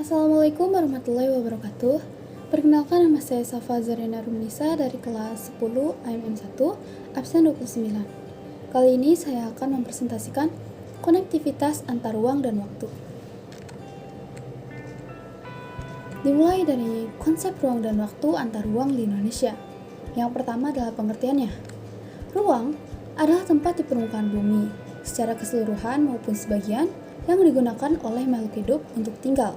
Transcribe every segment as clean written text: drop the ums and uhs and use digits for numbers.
Assalamualaikum warahmatullahi wabarakatuh. Perkenalkan, nama saya Safa Zarina Rumnisa dari kelas 10 AMM 1, absen 29. Kali ini saya akan mempresentasikan konektivitas antar ruang dan waktu. Dimulai dari konsep ruang dan waktu antar ruang di Indonesia. Yang pertama adalah pengertiannya. Ruang adalah tempat di permukaan bumi, secara keseluruhan maupun sebagian, yang digunakan oleh makhluk hidup untuk tinggal.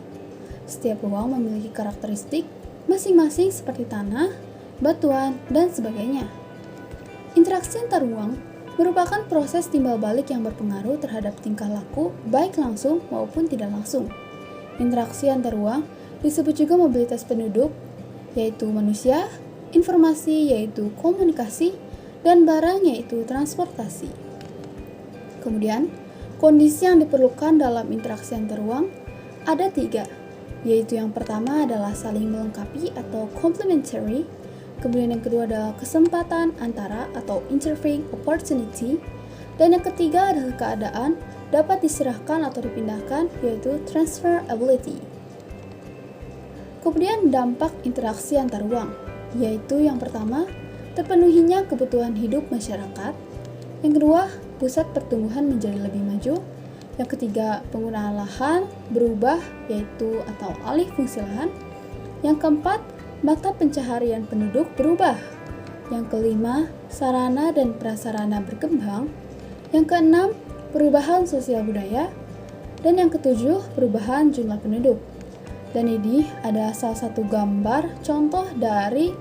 Setiap ruang memiliki karakteristik masing-masing seperti tanah, batuan, dan sebagainya. Interaksi antar ruang merupakan proses timbal balik yang berpengaruh terhadap tingkah laku baik langsung maupun tidak langsung. Interaksi antar ruang disebut juga mobilitas penduduk, yaitu manusia, informasi yaitu komunikasi, dan barang yaitu transportasi. Kemudian, kondisi yang diperlukan dalam interaksi antar ruang ada 3, yaitu yang pertama adalah saling melengkapi atau complementary, kemudian yang kedua adalah kesempatan antara atau interfering opportunity, dan yang ketiga adalah keadaan dapat diserahkan atau dipindahkan, yaitu transferability. Kemudian dampak interaksi antar ruang, yaitu yang pertama terpenuhinya kebutuhan hidup masyarakat, yang kedua pusat pertumbuhan menjadi lebih maju, yang ketiga penggunaan lahan berubah yaitu atau alih fungsi lahan, yang keempat mata pencaharian penduduk berubah, yang kelima sarana dan prasarana berkembang, yang keenam perubahan sosial budaya, dan yang ketujuh perubahan jumlah penduduk. Dan ini adalah salah satu gambar contoh dari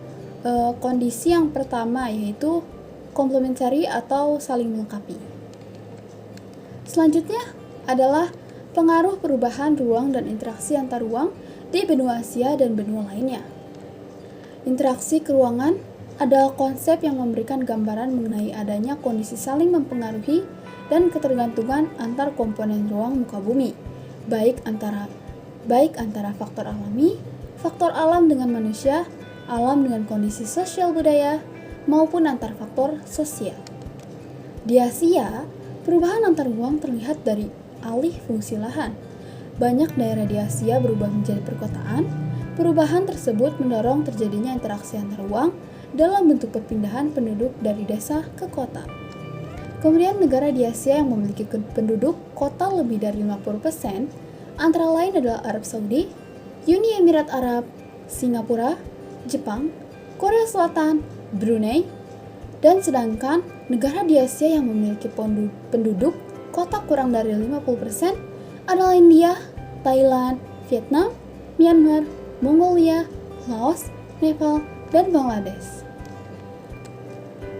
kondisi yang pertama, yaitu komplementari atau saling melengkapi. Selanjutnya adalah pengaruh perubahan ruang dan interaksi antar ruang di benua Asia dan benua lainnya. Interaksi keruangan adalah konsep yang memberikan gambaran mengenai adanya kondisi saling mempengaruhi dan ketergantungan antar komponen ruang muka bumi, baik antara faktor alami, faktor alam dengan manusia, alam dengan kondisi sosial budaya, maupun antar faktor sosial. Di Asia, perubahan antar ruang terlihat dari alih fungsi lahan. Banyak daerah di Asia berubah menjadi perkotaan. Perubahan tersebut mendorong terjadinya interaksi antar ruang dalam bentuk perpindahan penduduk dari desa ke kota. Kemudian negara di Asia yang memiliki penduduk kota lebih dari 50%, antara lain adalah Arab Saudi, Uni Emirat Arab, Singapura, Jepang, Korea Selatan, Brunei, dan sedangkan negara di Asia yang memiliki penduduk kota kurang dari 50% adalah India, Thailand, Vietnam, Myanmar, Mongolia, Laos, Nepal, dan Bangladesh.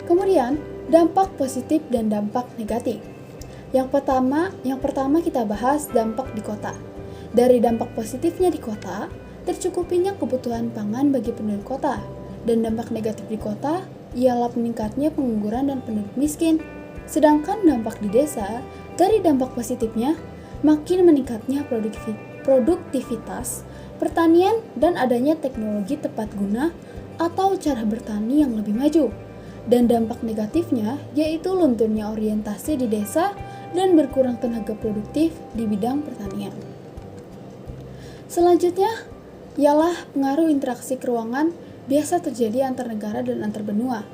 Kemudian, dampak positif dan dampak negatif. Yang pertama kita bahas dampak di kota. Dari dampak positifnya di kota, tercukupinya kebutuhan pangan bagi penduduk kota, dan dampak negatif di kota ialah meningkatnya pengangguran dan penduduk miskin. Sedangkan dampak di desa, dari dampak positifnya, makin meningkatnya produktivitas, pertanian, dan adanya teknologi tepat guna atau cara bertani yang lebih maju. Dan dampak negatifnya yaitu lunturnya orientasi di desa dan berkurang tenaga produktif di bidang pertanian. Selanjutnya ialah pengaruh interaksi keruangan biasa terjadi antar negara dan antar benua.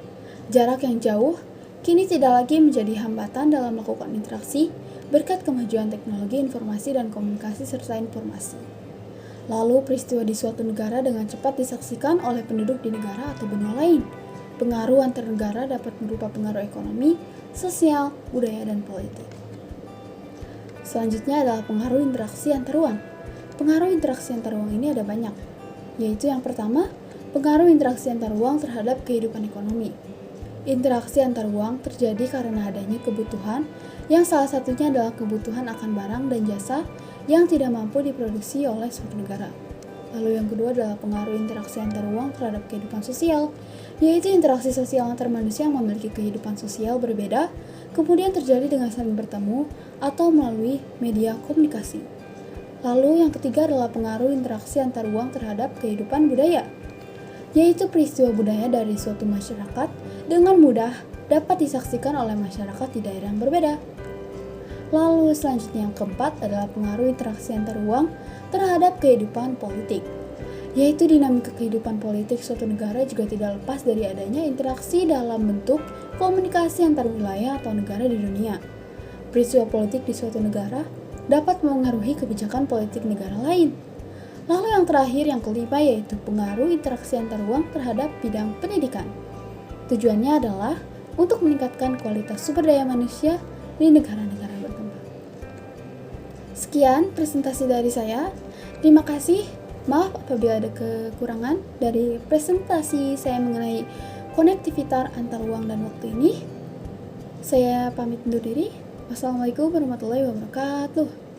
Jarak yang jauh kini tidak lagi menjadi hambatan dalam melakukan interaksi berkat kemajuan teknologi informasi dan komunikasi serta informasi. Lalu peristiwa di suatu negara dengan cepat disaksikan oleh penduduk di negara atau benua lain. Pengaruh antar negara dapat berupa pengaruh ekonomi, sosial, budaya, dan politik. Selanjutnya adalah pengaruh interaksi antar ruang. Pengaruh interaksi antar ruang ini ada banyak, yaitu yang pertama, pengaruh interaksi antar ruang terhadap kehidupan ekonomi. Interaksi antar ruang terjadi karena adanya kebutuhan, yang salah satunya adalah kebutuhan akan barang dan jasa yang tidak mampu diproduksi oleh suatu negara. Lalu yang kedua adalah pengaruh interaksi antar ruang terhadap kehidupan sosial, yaitu interaksi sosial antar manusia yang memiliki kehidupan sosial berbeda, kemudian terjadi dengan saling bertemu atau melalui media komunikasi. Lalu yang ketiga adalah pengaruh interaksi antar ruang terhadap kehidupan budaya, yaitu peristiwa budaya dari suatu masyarakat dengan mudah dapat disaksikan oleh masyarakat di daerah yang berbeda. Lalu selanjutnya yang keempat adalah pengaruh interaksi antar ruang terhadap kehidupan politik. Yaitu dinamika kehidupan politik suatu negara juga tidak lepas dari adanya interaksi dalam bentuk komunikasi antar wilayah atau negara di dunia. Peristiwa politik di suatu negara dapat mengaruhi kebijakan politik negara lain. Lalu yang terakhir, yang kelima, yaitu pengaruh interaksi antar ruang terhadap bidang pendidikan. Tujuannya adalah untuk meningkatkan kualitas sumber daya manusia di negara-negara berkembang. Sekian presentasi dari saya. Terima kasih. Maaf apabila ada kekurangan dari presentasi saya mengenai konektivitas antar ruang dan waktu ini. Saya pamit undur diri. Wassalamualaikum warahmatullahi wabarakatuh.